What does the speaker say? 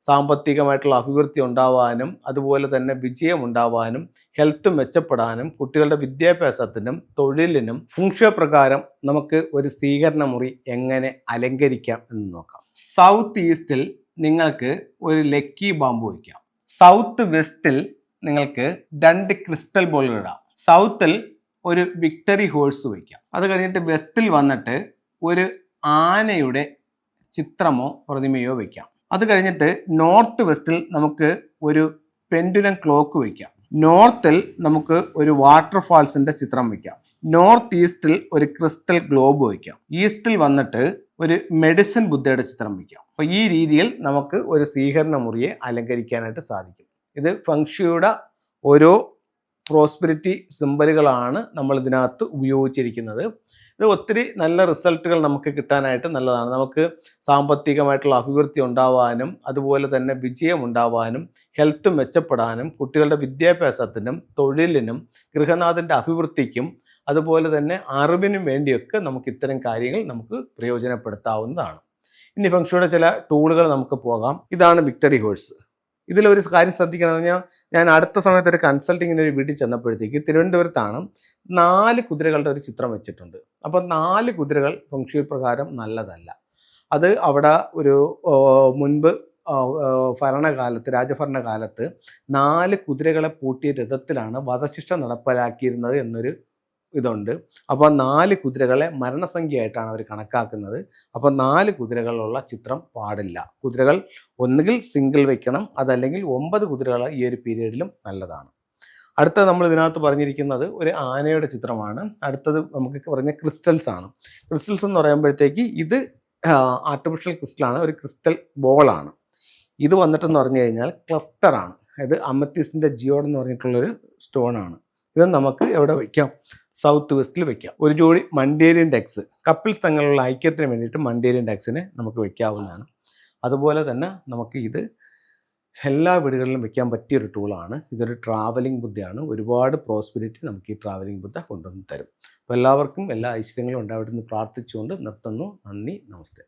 സാമ്പത്തികമായിട്ടുള്ള അഭിവൃദ്ധി ഉണ്ടാവാനും അതുപോലെ തന്നെ വിജയം ഉണ്ടാവാനും ഹെൽത്ത് മെച്ചപ്പെടാനും കുട്ടികളുടെ വിദ്യാഭ്യാസത്തിനും തൊഴിലിനും ഫംഗ്ഷൻ പ്രകാരം നമുക്ക് ഒരു സ്വീകരണ മുറി എങ്ങനെ അലങ്കരിക്കാം എന്ന് നോക്കാം. സൗത്ത് ഈസ്റ്റിൽ നിങ്ങൾക്ക് ഒരു ലക്കി ബാമ്പു വയ്ക്കാം. സൗത്ത് വെസ്റ്റിൽ നിങ്ങൾക്ക് 2 ക്രിസ്റ്റൽ ബോളുകൾ ഇടാം. സൗത്തിൽ ഒരു വിക്ടറി ഹോഴ്സ് വയ്ക്കാം. അത് കഴിഞ്ഞിട്ട് വെസ്റ്റിൽ വന്നിട്ട് ഒരു ആനയുടെ ചിത്രമോ പ്രതിമയോ വയ്ക്കാം. അത് കഴിഞ്ഞിട്ട് നോർത്ത് വെസ്റ്റിൽ നമുക്ക് ഒരു പെൻഡുലം ക്ലോക്ക് വയ്ക്കാം. നോർത്തിൽ നമുക്ക് ഒരു വാട്ടർഫാൾസിന്റെ ചിത്രം വയ്ക്കാം. നോർത്ത് ഈസ്റ്റിൽ ഒരു ക്രിസ്റ്റൽ ഗ്ലോബ് വയ്ക്കാം. ഈസ്റ്റിൽ വന്നിട്ട് ഒരു മെഡിസിൻ ബുദ്ധയുടെ ചിത്രം വയ്ക്കാം. അപ്പോൾ ഈ രീതിയിൽ നമുക്ക് ഒരു സ്വീകരണ മുറിയെ അലങ്കരിക്കാനായിട്ട് സാധിക്കും. ഇത് ഫംഗ്ഷയുടെ ഓരോ പ്രോസ്പെരിറ്റി സിമ്പലുകളാണ് നമ്മൾ ഇതിനകത്ത് ഉപയോഗിച്ചിരിക്കുന്നത്. ഇത് ഒത്തിരി നല്ല റിസൾട്ടുകൾ നമുക്ക് കിട്ടാനായിട്ട് നല്ലതാണ്. നമുക്ക് സാമ്പത്തികമായിട്ടുള്ള അഭിവൃദ്ധി ഉണ്ടാവാനും അതുപോലെ തന്നെ വിജയം ഉണ്ടാവാനും ഹെൽത്ത് മെച്ചപ്പെടാനും കുട്ടികളുടെ വിദ്യാഭ്യാസത്തിനും തൊഴിലിനും ഗൃഹനാഥൻ്റെ അഭിവൃദ്ധിക്കും അതുപോലെ തന്നെ അറിവിനും വേണ്ടിയൊക്കെ നമുക്ക് ഇത്തരം കാര്യങ്ങൾ നമുക്ക് പ്രയോജനപ്പെടുത്താവുന്നതാണ്. ഇനി ഫംഗ്ഷയുടെ ചില ടൂളുകൾ നമുക്ക് പോകാം. ഇതാണ് വിക്ടറി ഹോഴ്സ്. ഇതിലൊരു കാര്യം ശ്രദ്ധിക്കണമെന്ന് പറഞ്ഞാൽ, ഞാൻ അടുത്ത സമയത്ത് ഒരു കൺസൾട്ടിങ്ങിന് ഒരു വീട്ടിൽ ചെന്നപ്പോഴത്തേക്ക് തിരുവനന്തപുരത്താണ് 4 കുതിരകളുടെ ഒരു ചിത്രം വെച്ചിട്ടുണ്ട്. അപ്പോൾ 4 കുതിരകൾ ഫംഗ്ഷൻ പ്രകാരം നല്ലതല്ല. അത് അവിടെ ഒരു മുൻപ് രാജഭരണകാലത്ത് 4 കുതിരകളെ പൂട്ടിയ രഥത്തിലാണ് വധശിക്ഷ നടപ്പിലാക്കിയിരുന്നത് എന്നൊരു ഇതുണ്ട്. അപ്പോൾ 4 കുതിരകളെ മരണസംഖ്യയായിട്ടാണ് അവർ കണക്കാക്കുന്നത്. അപ്പോൾ 4 കുതിരകളുള്ള ചിത്രം പാടില്ല. കുതിരകൾ ഒന്നുകിൽ സിംഗിൾ വെക്കണം, അതല്ലെങ്കിൽ 9 കുതിരകൾ ഈ ഒരു പീരീഡിലും നല്ലതാണ്. അടുത്തത് നമ്മൾ ഇതിനകത്ത് പറഞ്ഞിരിക്കുന്നത് ഒരു ആനയുടെ ചിത്രമാണ്. അടുത്തത് നമുക്ക് പറഞ്ഞ ക്രിസ്റ്റൽസ് ആണ്. ക്രിസ്റ്റൽസ് എന്ന് പറയുമ്പോഴത്തേക്ക് ഇത് ആർട്ടിഫിഷ്യൽ ക്രിസ്റ്റലാണ്, ഒരു ക്രിസ്റ്റൽ ബോളാണ്. ഇത് വന്നിട്ടെന്ന് പറഞ്ഞു കഴിഞ്ഞാൽ ക്ലസ്റ്ററാണ്. ഇത് അമത്തിസ്റ്റിൻ്റെ ജിയോഡ് എന്ന് പറഞ്ഞിട്ടുള്ളൊരു സ്റ്റോണാണ്. ഇത് നമുക്ക് എവിടെ വയ്ക്കാം? സൗത്ത് വെസ്റ്റിൽ വയ്ക്കാം. ഒരു ജോഡി മണ്ടേരിയൻ ഡെക്സ്, കപ്പിൾസ് തങ്ങളുള്ള ഐക്യത്തിന് വേണ്ടിയിട്ട് മണ്ടേരിയൻ ഡെക്സിനെ നമുക്ക് വയ്ക്കാവുന്നതാണ്. അതുപോലെ തന്നെ നമുക്ക് ഇത് എല്ലാ വീടുകളിലും വെക്കാൻ പറ്റിയൊരു ടൂളാണ്. ഇതൊരു ട്രാവലിംഗ് ബുദ്ധയാണ്. ഒരുപാട് പ്രോസ്പെരിറ്റി നമുക്ക് ഈ ട്രാവലിംഗ് ബുദ്ധ കൊണ്ടുവന്ന് തരും. അപ്പോൾ എല്ലാവർക്കും എല്ലാ ഐശ്വര്യങ്ങളും ഉണ്ടാവട്ടെ എന്ന് പ്രാർത്ഥിച്ചുകൊണ്ട് നിർത്തുന്നു. നന്ദി, നമസ്തേ.